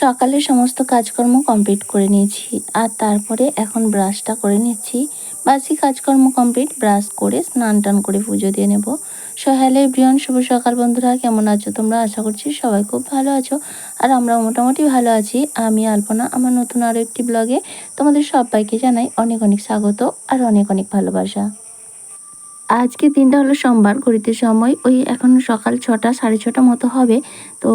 সকালে সমস্ত কাজকর্ম কমপ্লিট করে নিয়েছি আর তারপরে এখন ব্রাশটা করে নিচ্ছি। বাসি কাজকর্ম কমপ্লিট, ব্রাশ করে স্নান টান করে পুজো দিয়ে নেব। সো হ্যালো এভরিওয়ান, শুভ সকাল বন্ধুরা, কেমন আছো তোমরা? আশা করছি সবাই খুব ভালো আছো আর আমরাও মোটামুটি ভালো আছি। আমি আলপনা, আমার নতুন আরও একটি ব্লগে তোমাদের সবাইকে জানাই অনেক অনেক স্বাগত আর অনেক অনেক ভালোবাসা। আজকে দিনটা হলো সোমবার, ঘড়িতে সময় ওই এখন সকাল 6টা 6:30 মতো হবে। তো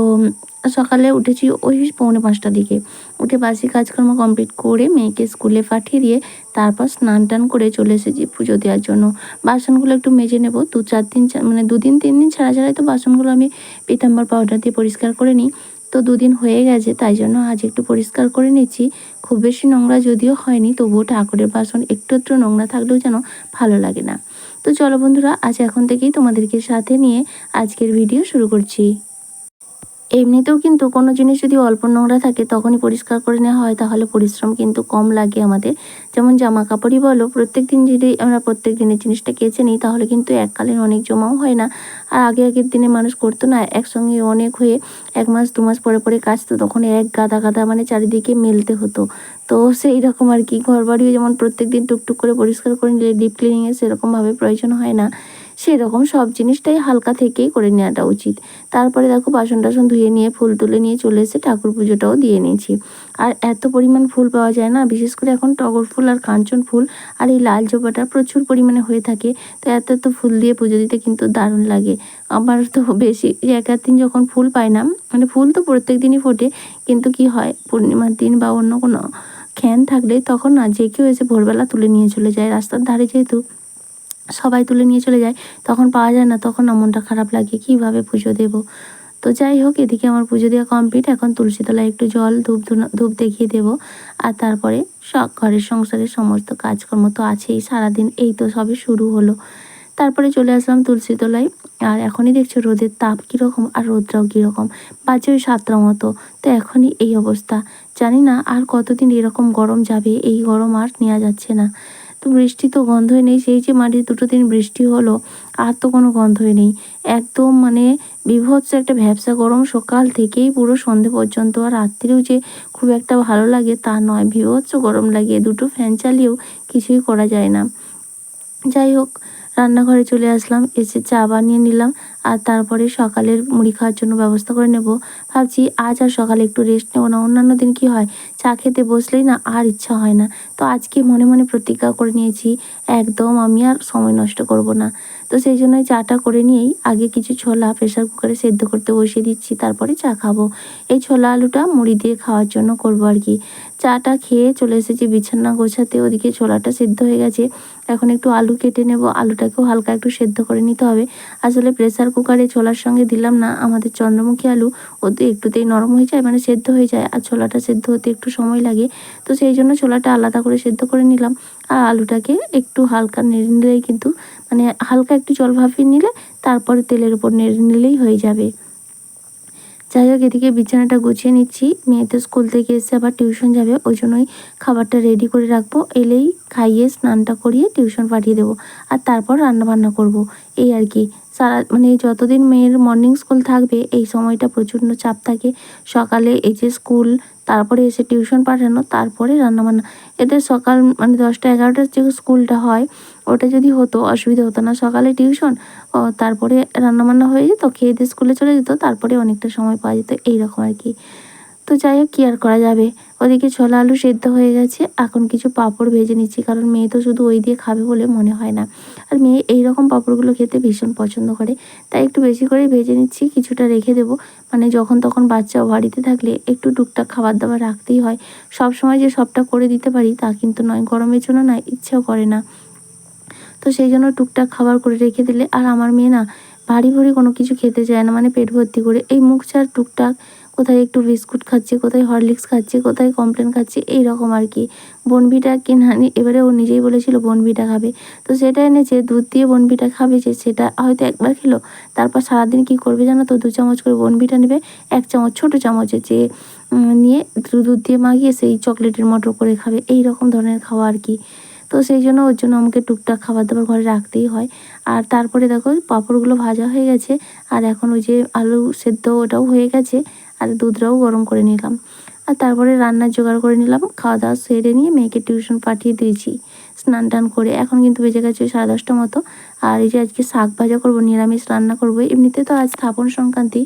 সকালে উঠেছি ওই 4:45টার দিকে। উঠে বাসি কাজকর্ম কমপ্লিট করে মেয়েকে স্কুলে পাঠিয়ে দিয়ে তারপর স্নান টান করে চলে এসেছি পুজো দেওয়ার জন্য। বাসনগুলো একটু মেজে নেব, 2-3 দিন ছাড়া ছাড়াই তো বাসনগুলো আমি পিতাম্বর পাউডার দিয়ে পরিষ্কার করে নিই। তো 2 দিন হয়ে গেছে, তাই জন্য আজ একটু পরিষ্কার করে নিচ্ছি। খুব বেশি নোংরা যদিও হয়নি, তবুও ঠাকুরের বাসন একটু একটু নোংরা থাকলেও যেন ভালো লাগে না। তো চলো বন্ধুরা, আজ এখন থেকেই তোমাদেরকে সাথে নিয়ে আজকের ভিডিও শুরু করছি। এমনিতেও কিন্তু কোনো জিনিস যদি অল্প নোংরা থাকে তখনই পরিষ্কার করে নেওয়া হয়, তাহলে পরিশ্রম কিন্তু কম লাগে আমাদের। যেমন জামা কাপড়ই বলো, প্রত্যেক দিন যদি আমরা প্রত্যেক দিনের জিনিসটা কেচে নিই তাহলে কিন্তু এককালীন অনেক জমাও হয় না। আর আগের দিনে মানুষ করতো না, একসঙ্গে অনেক হয়ে 1 মাস 2 মাস পরে পরে কাচতো, তখন এক গাদা গাদা মানে চারিদিকে মেলতে হতো। তো সেই রকম আর কি, ঘর বাড়িও যেমন প্রত্যেক দিন টুকটুক করে পরিষ্কার করে নিলে ডিপ ক্লিনিংয়ের সেরকমভাবে প্রয়োজন হয় না, সেরকম সব জিনিসটাই হালকা থেকেই করে নেওয়াটা উচিত। তারপরে দেখো বাসন টাসন ধুয়ে নিয়ে ফুল তুলে নিয়ে চলে এসে ঠাকুর পুজোটাও দিয়ে নিয়েছি। আর এত পরিমাণ ফুল পাওয়া যায় না, বিশেষ করে এখন টগর ফুল আর কাঞ্চন ফুল আর এই লাল জবাটা প্রচুর পরিমাণে হয়ে থাকে। তো এত এত ফুল দিয়ে পুজো দিতে কিন্তু দারুণ লাগে। আমার তো বেশি এক আধ দিন যখন ফুল পাই না, মানে ফুল তো প্রত্যেক দিনই ফোটে, কিন্তু কি হয় পূর্ণিমার দিন বা অন্য কোনো খ্যান থাকলে তখন না যে কেউ এসে ভোরবেলা তুলে নিয়ে চলে যায়। রাস্তার ধারে যেহেতু সবাই তুলে নিয়ে চলে যায়, তখন পাওয়া যায় না, তখন না মনটা খারাপ লাগে, কীভাবে পুজো দেবো। তো যাই হোক, এদিকে আমার পুজো দেওয়া কমপ্লিট। এখন তুলসী তলায় একটু জল ধূপ দেখিয়ে দেবো। আর তারপরে ঘরের সংসারের সমস্ত কাজকর্ম তো আছেই, সারাদিন এই তো সবে শুরু হলো। তারপরে চলে আসলাম তুলসী তলায়। আর এখনই দেখছো রোদের তাপ কীরকম আর রোদটাও কীরকম, বাজে ওই 7টার মতো। তো এখনই এই অবস্থা, জানি না আর কতদিন এরকম গরম যাবে, এই গরম আর নেওয়া যাচ্ছে না। তো বৃষ্টি তো গন্ধই নেই, সেই যে মাঝে 2 দিন বৃষ্টি হলো আর তো কোনো গন্ধই নেই। একদম মানে বীভৎস একটা ভ্যাপসা গরম সকাল থেকেই পুরো সন্ধে পর্যন্ত। আর রাত্রিরেও যে খুব একটা ভালো লাগে তা নয়, বীভৎস গরম লাগে, 2টো ফ্যান চালিয়েও কিছুই করা যায় না। যাই হোক, রান্নাঘরে চলে আসলাম, এসে চা বানিয়ে নিলাম। আর তারপরে সকালের মুড়ি খাওয়ার জন্য ব্যবস্থা করে নেব। ভাবছি আজ আর সকালে একটু রেস্ট নেব না। অন্যান্য দিন কি হয়, চা খেতে বসলেই না আর ইচ্ছা হয় না। তো আজকে মনে মনে প্রতিজ্ঞা করে নিয়েছি, একদম আমি আর সময় নষ্ট করব না। তো সেই জন্যই চাটা করে নিয়েই আগে কিছু ছোলা প্রেসার কুকারে সেদ্ধ করতে বসিয়ে দিচ্ছি, তারপরে চা খাবো। এই ছোলা আলুটা মুড়ি দিয়ে খাওয়ার জন্য করবো আর কি। চাটা খেয়ে চলে এসেছি বিছানা গোছাতে, ওদিকে ছোলাটা সেদ্ধ হয়ে গেছে। এখন একটু আলু কেটে নেব, আলুটাকেও হালকা একটু সেদ্ধ করে নিতে হবে। আসলে প্রেসার কুকারে ছোলার সঙ্গে দিলাম না, আমাদের চন্দ্রমুখী আলু ওতে একটুতেই নরম হয়ে যায়, মানে সেদ্ধ হয়ে যায়, আর ছোলাটা সেদ্ধ হতে একটু সময় লাগে। তো সেই জন্য ছোলাটা আলাদা করে সেদ্ধ করে নিলাম। আর আলুটাকে একটু হালকা নেড়ে নিলেই কিন্তু, মানে হালকা একটু জল ভাপিয়ে নিলে তারপরে তেলের উপর নেড়ে নিলেই হয়ে যাবে। যাই হোক, এদিকে বিছানাটা গুছিয়ে নিচ্ছি। মেয়ে তো স্কুল থেকে এসে আবার টিউশন যাবে, ওই জন্যই খাবারটা রেডি করে রাখবো, এলেই খাইয়ে স্নানটা করিয়ে টিউশন পাঠিয়ে দেবো। আর তারপর রান্নাবান্না করব, এই আর কি। মানে যতদিন মেয়ের মর্নিং স্কুল থাকবে এই সময়টা প্রচণ্ড চাপ থাকে। সকালে এই যে স্কুল, তারপরে এসে টিউশন পাঠানো, তারপরে রান্নাবান্না। এদের সকাল মানে 10টা 11টার যে স্কুলটা হয়, ওটা যদি হতো অসুবিধা হতো না। সকালে টিউশন, তারপরে রান্নাবান্না হয়ে যেত, খেয়ে দিয়ে স্কুলে চলে যেত, তারপরে অনেকটা সময় পাওয়া যেত, এইরকম আর কি। তো যাই হোক, কী আর করা যাবে। ওদিকে ছোলা আলু সেদ্ধ হয়ে গেছে, এখন কিছু পাঁপড় ভেজে নিচ্ছি, কারণ মেয়ে তো শুধু ওই দিয়ে খাবে বলে মনে হয় না। আর মেয়ে এই রকম পাঁপড়গুলো খেতে ভীষণ পছন্দ করে, তাই একটু বেশি করেই ভেজে নিচ্ছি, কিছুটা রেখে দেবো। মানে যখন তখন বাচ্চা বাড়িতে থাকলে একটু টুকটাক খাবার দাবার রাখতেই হয়। সব সময় যে সবটা করে দিতে পারি তা কিন্তু নয়, গরমের জন্য না ইচ্ছেও করে না। তো সেই জন্য টুকটাক খাবার করে রেখে দিলে, আর আমার মেয়ে না ভারী ভারী কোনো কিছু খেতে চায় না, মানে পেট ভর্তি করে এই মুখ ছাড় টুকটাক, কোথায় একটু বিস্কুট খাচ্ছে, কোথায় হরলিক্স খাচ্ছে, কোথায় কমপ্লেন খাচ্ছে, এই রকম আর কি। বনভিটা কিনে আনি, এবারে ও নিজেই বলেছিল বনভিটা খাবে, তো সেটা এনেছে, দুধ দিয়ে বনভিটা খাবে, যে সেটা হয়তো একবার খেলো, তারপর সারাদিন কি করবে জানো তো, 2 চামচ করে বনভিটা নেবে, 1 চামচ ছোটো চামচে যে নিয়ে দুধ দিয়ে মাখিয়ে সেই চকলেটের মতো করে খাবে, এই রকম ধরনের খাওয়া আর কি। তো সেই জন্য ওর জন্য আমাকে টুকটাক খাবার দাবার ঘরে রাখতেই হয়। আর তারপরে দেখো পাঁপড়গুলো ভাজা হয়ে গেছে, আর এখন ওই যে আলু সেদ্ধ ওটাও হয়ে গেছে, আর দুধটাও গরম করে নিলাম। আর তারপরে রান্নার জোগাড় করে নিলাম, খাওয়া দাওয়া সেরে নিয়ে মেয়েকে টিউশন পাঠিয়ে দিয়েছি স্নান টান করে। এখন কিন্তু বেজে গেছে 10:30 মতো। আর এই যে আজকে শাক ভাজা করবো, নিরামিষ রান্না করবো। এমনিতে তো আজ স্থাপন সংক্রান্তি,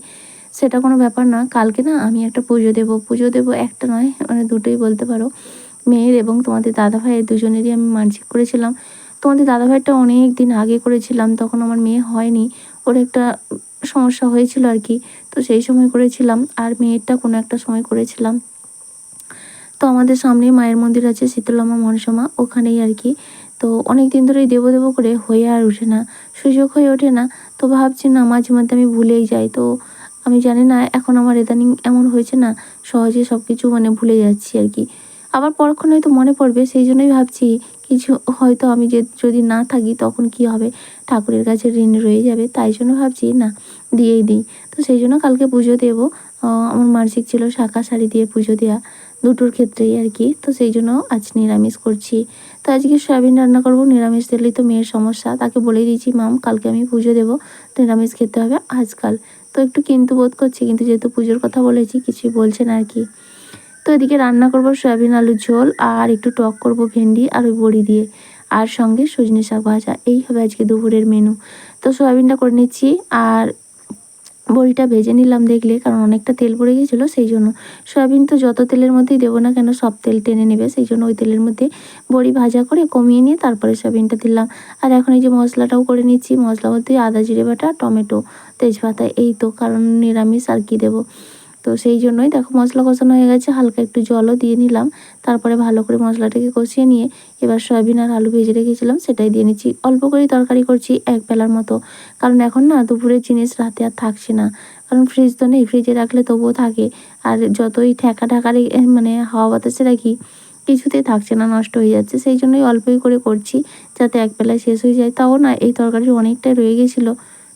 সেটা কোনো ব্যাপার না। কালকে না আমি একটা পুজো দেবো, একটা নয় মানে দুটোই বলতে পারো। মেয়ের এবং তোমাদের দাদা ভাইয়ের দুজনেরই আমি মানসিক করেছিলাম। তোমাদের দাদা ভাইয়েরটা অনেক দিন আগে করেছিলাম, তখন আমার মেয়ে হয়নি, ওর একটা সমস্যা হয়েছিল আর কি। তো সেই সময় করেছিলাম, আর মেয়েরটা কোনো একটা সময় করেছিলাম। তো আমাদের সামনেই মায়ের মন্দির আছে, শীতলামা মনসামা, ওখানেই আর কি। তো অনেক দিন ধরেই দেবো দেবো করে হয়ে আর ওঠে না, সুযোগ হয়ে ওঠে না। তো ভাবছি না, মাঝে মধ্যে আমি ভুলেই যাই। তো আমি জানি না, এখন আমার ইদানিং এমন হয়েছে না, সহজে সব কিছু মানে ভুলে যাচ্ছি আর কি। আবার পরক্ষণ হয়তো মনে পড়বে, সেই জন্যই ভাবছি কিছু হয়তো আমি যদি না থাকি তখন কি হবে, ঠাকুরের কাছে ঋণ রয়ে যাবে। তাই জন্য ভাবছি না, দিয়েই দিই। তো সেই জন্য কালকে পুজো দেবো। আমার মার্জিক ছিল শাঁখা শাড়ি দিয়ে পুজো দেওয়া, দুটোর ক্ষেত্রেই আর কি। তো সেই জন্য আজ নিরামিষ করছি। তো আজকে সয়াবিন রান্না করব, নিরামিষ দিলেই তো মেয়ের সমস্যা। তাকে বলেই দিয়েছি, মাম কালকে আমি পুজো দেবো, নিরামিষ খেতে হবে আজকাল। তো একটু কিন্তু বোধ করছি, কিন্তু যেহেতু পুজোর কথা বলেছি কিছুই বলছে না আর কি। তো এদিকে রান্না করব সয়াবিন আলুর ঝোল, আর একটু টক করব ভেন্ডি আর ওই বড়ি দিয়ে, আর সঙ্গে সজনে শাক ভাজা। এই হবে আজকে দুপুরের মেনু। তো সয়াবিনটা করে নিচ্ছি, আর বড়িটা ভেজে নিলাম দেখলে, কারণ অনেকটা তেল পড়ে গিয়েছিলো সেই জন্য। সয়াবিন তো যত তেলের মধ্যেই দেবো না কেন, সব তেল টেনে নেবে, সেই জন্য ওই তেলের মধ্যে বড়ি ভাজা করে কমিয়ে নিয়ে তারপরে সয়াবিনটা দিলাম। আর এখন এই যে মশলাটাও করে নিচ্ছি, মশলা বলতে আদা জিরে বাটা, টমেটো, তেজপাতা, এই তো, কারণ নিরামিষ আর কি দেবো। তো সেই জন্যই দেখো মশলা কষানো হয়ে গেছে, হালকা একটু জলও দিয়ে নিলাম। তারপরে ভালো করে মশলাটাকে কষিয়ে নিয়ে এবার সয়াবিন আর আলু ভেজে রেখেছিলাম সেটাই দিয়ে নিচ্ছি। অল্প করেই তরকারি করছি, এক বেলার মতো, কারণ এখন না দুপুরের জিনিস রাতে আর থাকছে না। কারণ ফ্রিজ তো নেই, ফ্রিজে রাখলে তবুও থাকে। আর যতই ঠেকা ঢাকারে মানে হাওয়া বাতাসে রাখি, কিছুতেই থাকছে না, নষ্ট হয়ে যাচ্ছে। সেই জন্যই অল্পই করে করছি, যাতে এক বেলায় শেষ হয়ে যায়। তাও না, এই তরকারির অনেকটাই রয়ে গেছিলো,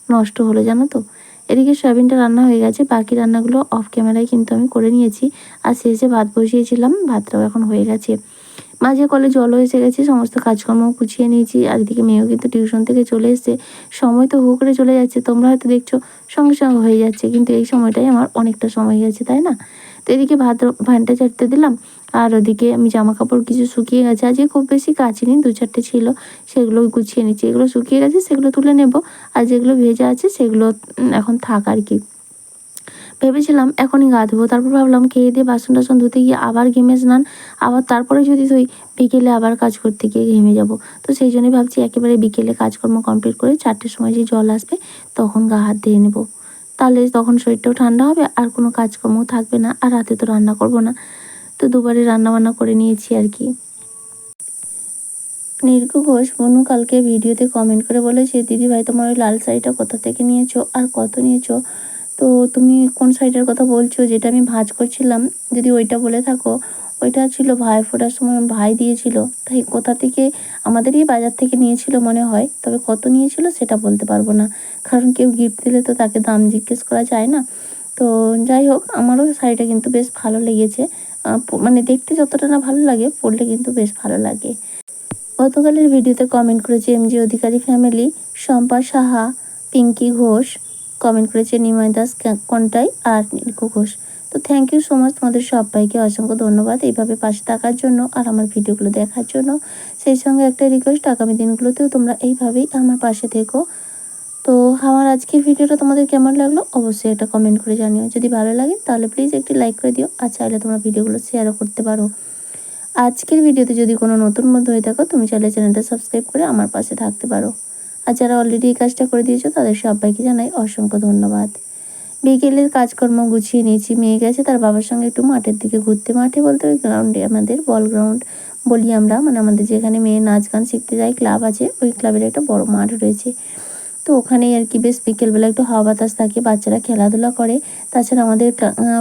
নষ্ট হলো জানো তো। এদিকে সয়াবিনটা রান্না হয়ে গেছে, বাকি রান্নাগুলো অফ ক্যামেরায় কিন্তু আমি করে নিয়েছি। আর শেষে ভাত বসিয়েছিলাম, ভাতটাও এখন হয়ে গেছে। মাঝে কলে জলও এসে গেছে, সমস্ত কাজকর্ম গুছিয়ে নিয়েছি। আর এদিকে মেয়েও কিন্তু টিউশন থেকে চলে এসছে। সময় তো হু করে চলে যাচ্ছে, তোমরা হয়তো দেখছো সঙ্গে সঙ্গে হয়ে যাচ্ছে, কিন্তু এই সময়টাই আমার অনেকটা সময় গেছে, তাই না? তো এদিকে ভাতটা চাটতে দিলাম, আর ওদিকে আমি জামা কাপড় কিছু শুকিয়ে গেছে, আজকে খুব বেশি কাচিনি, 2-4টে ছিল, সেগুলো গুছিয়ে নিচ্ছি। এগুলো শুকিয়ে গেছে, সেগুলো তুলে নেব। আর যেগুলো ভেজা আছে সেগুলো এখন থাক আর কি। ভেবেছিলাম এখনই গা ধোবো, তারপর ভাবলাম খেয়ে দিয়ে বাসন টাসন ধুতে গিয়ে আবার ঘেমে স্নান, আবার তারপরে যদি ধুই, বিকেলে আবার কাজ করতে গিয়ে ঘেমে যাব। তো সেই জন্যই ভাবছি একেবারে বিকেলে কাজকর্ম কমপ্লিট করে 4টের সময় যে জল আসবে তখন গা হাত ধুয়ে নেবো। তাহলে তখন শরীরটাও ঠান্ডা হবে, আর কোনো কাজকর্মও থাকবে না, আর রাতে তো রান্না করব না। তো দুবারে রান্না বান্না করে নিয়েছি আর কি। নীর্ঘ ঘোষ মনু কালকে ভিডিওতে কমেন্ট করে বলেছে, দিদি ভাই তোমার ওই লাল শাড়িটা কোথা থেকে নিয়েছো আর কত নিয়েছো? তো তুমি কোন শাড়িটার কথা বলছো, যেটা আমি ভাঁজ করছিলাম? যদি ওইটা বলে থাকো, ওইটা ছিল ভাই ফোটার সময় আমার ভাই দিয়েছিল। তাই কোথা থেকে, আমাদেরই বাজার থেকে নিয়েছিল মনে হয়, তবে কত নিয়েছিল সেটা বলতে পারবো না, কারণ কেউ গিফট দিলে তো তাকে দাম জিজ্ঞেস করা যায় না। তো যাই হোক, আমারও শাড়িটা কিন্তু বেশ ভালো লেগেছে। মানে দেখতে যতটা না ভালো লাগে, পরলে কিন্তু বেশ ভালো লাগে। গতকালের ভিডিওতে কমেন্ট করেছে এমজি অধিকারী ফ্যামিলি, শম্পা সাহা, পিঙ্কি ঘোষ, কমেন্ট করেছে নিময় দাস কন্টাই আর নীলকু ঘোষ। তো থ্যাংক ইউ সো মাচ, তোমাদের সবাইকে অসংখ্য ধন্যবাদ এইভাবে পাশে থাকার জন্য আর আমার ভিডিওগুলো দেখার জন্য। সেই সঙ্গে একটা রিকোয়েস্ট, আগামী দিনগুলোতেও তোমরা এইভাবেই আমার পাশে থেকো। তো আমার আজকের ভিডিওটা তোমাদের কেমন লাগলো অবশ্যই একটা কমেন্ট করে জানিও। যদি ভালো লাগে তাহলে প্লিজ একটি লাইক করে দিও, আর চাইলে তোমরা ভিডিওগুলো শেয়ারও করতে পারো। আজকের ভিডিওতে যদি কোনো নতুন বন্ধু হয়ে থাকো, তুমি চাইলে চ্যানেলটা সাবস্ক্রাইব করে আমার পাশে থাকতে পারো। আর যারা অলরেডি এই কাজটা করে দিয়েছো তাদের সবাইকে জানাই অসংখ্য ধন্যবাদ। বিকেলের কাজকর্ম গুছিয়ে নিয়েছি, মেয়ে গেছে তার বাবার সঙ্গে একটু মাঠের দিকে ঘুরতে। মাঠে বলতে ওই গ্রাউন্ডে, আমাদের বল গ্রাউন্ড বলি আমরা, মানে আমাদের যেখানে মেয়ে নাচ গান শিখতে যায় ক্লাব আছে, ওই ক্লাবের একটা বড় মাঠ রয়েছে। তো ওখানেই আর কি বেশ বিকেলবেলা একটু হাওয়া বাতাস থাকে, বাচ্চারা খেলাধুলা করে। তাছাড়া আমাদের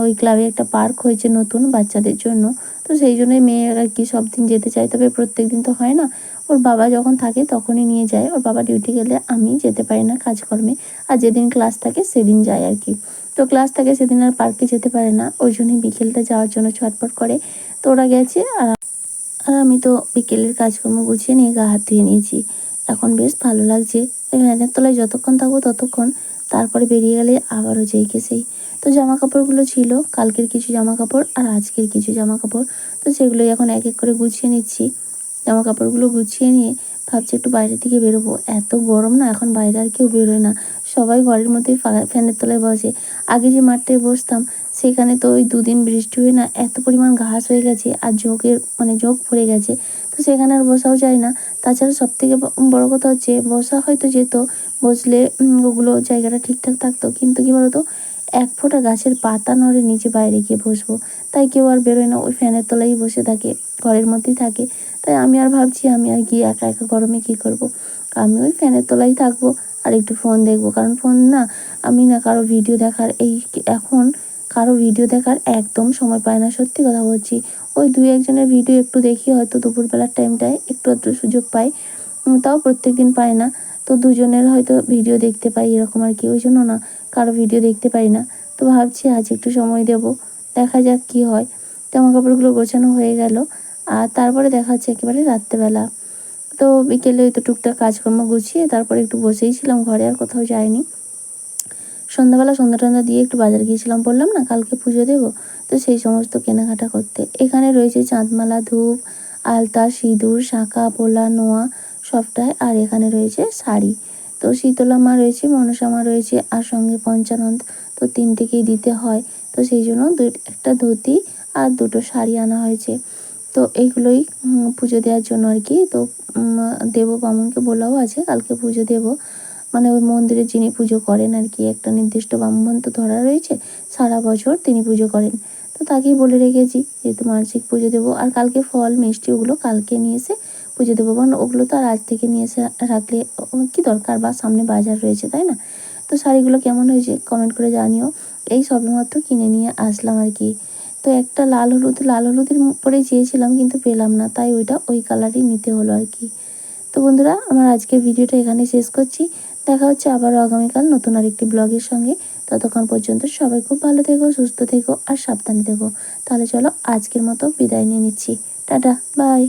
ওই ক্লাবে একটা পার্ক হয়েছে নতুন বাচ্চাদের জন্য। তো সেই জন্যই মেয়ে আর কি সব দিন যেতে চায়, তবে প্রত্যেক দিন তো হয় না। ওর বাবা যখন থাকে তখনই নিয়ে যায়, ওর বাবা ডিউটি গেলে আমি যেতে পারি না কাজকর্মে। আর যেদিন ক্লাস থাকে সেদিন যায় আর কি। তো ক্লাস থাকে সেদিন আর পার্কে যেতে পারে না, ওই জন্যই বিকেলটা যাওয়ার জন্য ছটফট করে। তো ওরা গেছে, আর আমি তো বিকেলের কাজকর্ম গুছিয়ে নিয়ে গা হাত ধুয়ে নিয়েছি। এখন বেশ ভালো লাগছে। এই ফ্যানের তলায় যতক্ষণ থাকবো ততক্ষণ, তারপরে বেরিয়ে গেলে আবারও যেই কে সেই। তো জামা কাপড়গুলো ছিল কালকের কিছু জামা কাপড় আর আজকের কিছু জামা কাপড়। তো সেগুলোই এখন এক এক করে গুছিয়ে নিচ্ছি। জামা কাপড়গুলো গুছিয়ে নিয়ে ভাবছি একটু বাইরের দিকে বেরোবো। এত গরম না, এখন বাইরে আর কেউ বেরোয় না, সবাই ঘরের মধ্যেই ফ্যানের তলায় বসে। আগে যে মাঠটায় বসতাম সেখানে তো ওই দুদিন বৃষ্টি হয়ে না এত পরিমাণ ঘাস হয়ে গেছে আর ঝোঁক পড়ে গেছে, তো সেখানে আর বসাও যায় না। তাছাড়া সব থেকে বড় কথা হচ্ছে বসা হয়তো যেত, বসলে ওগুলো জায়গাটা ঠিকঠাক থাকতো, কিন্তু কি বলতো, এক ফোঁটা গাছের পাতা নড়ে নিচে বাইরে গিয়ে বসবো, তাই কেউ আর বেরোয় না, ওই ফ্যানের তলায় বসে থাকে, ঘরের মধ্যেই থাকে। তাই আমি আর ভাবছি আমি আর গিয়ে একা একা গরমে কী করব। আমি ওই ফ্যানের তলায় থাকবো আর একটু ফোন দেখবো, কারণ ফোন না, আমি না কারো ভিডিও দেখার এখন কারো ভিডিও দেখার একদম সময় পায় না, সত্যি কথা বলছি। ওই দুই একজনের ভিডিও একটু দেখি হয়তো দুপুরবেলার টাইমটায় একটু আধটু সুযোগ পাই, তাও প্রত্যেকদিন পাই না। তো দুজনের হয়তো ভিডিও দেখতে পাই এরকম আর কি, ওই জন্য না কারো ভিডিও দেখতে পাই না। তো ভাবছি আজ একটু সময় দেব, দেখা যাক কী হয়। জামা কাপড়গুলো গোছানো হয়ে গেল আর তারপরে দেখা যাচ্ছে একেবারে রাত্রেবেলা। তো বিকেলে ওই তো টুকটাক কাজকর্ম গুছিয়ে তারপরে একটু বসেই ছিলাম ঘরে, আর কোথাও যাইনি। সন্ধ্যাবেলা সন্ধ্যা টন্ধ্যা দিয়ে একটু বাজার গিয়েছিলাম, বললাম না কালকে পুজো দেবো, তো সেই সমস্ত কেনাকাটা করতে। এখানে রয়েছে চাঁদমালা, ধূপ, আলতা, সিঁদুর, শাঁখা, পোলা, নোয়া সবটাই, আর এখানে রয়েছে শাড়ি। তো শীতলা মা রয়েছে, মনসা মা রয়েছে, আর সঙ্গে পঞ্চানন, তো তিনটেকেই দিতে হয়। তো সেই জন্য একটা ধুতি আর দুটো শাড়ি আনা হয়েছে। তো এইগুলোই পুজো দেওয়ার জন্য আর কি। তো দেবো বামুনকে বলাও আছে কালকে পুজো দেবো, মানে ওই মন্দিরে যিনি পুজো করেন আর কি, একটা নির্দিষ্ট ব্রাহ্মণ তো ধরা রয়েছে, সারা বছর তিনি পুজো করেন। তো তাকেই বলে রেখেছি যেহেতু মানসিক পুজো দেবো, আর কালকে ফল মিষ্টি ওগুলো কালকে নিয়ে এসে পুজো দেবো, কারণ ওগুলো তো আর আজ থেকে নিয়ে এসে রাখলে কী দরকার, বা সামনে বাজার রয়েছে, তাই না। তো শাড়িগুলো কেমন হয়েছে কমেন্ট করে জানিও। এই সবেমাত্র কিনে নিয়ে আসলাম আর কি। তো একটা লাল হলুদের পরেই চেয়েছিলাম কিন্তু পেলাম না, তাই ওই কালারই নিতে হলো আর কি। তো বন্ধুরা, আমার আজকের ভিডিওটা এখানে শেষ করছি। দেখা হচ্ছে আবারও আগামীকাল নতুন আরেকটি ব্লগের সঙ্গে। ততক্ষণ পর্যন্ত সবাই খুব ভালো থেকো, সুস্থ থেকো আর সাবধানে থেকো। তাহলে চলো আজকের মতো বিদায় নিয়ে নিচ্ছি। Tata, by.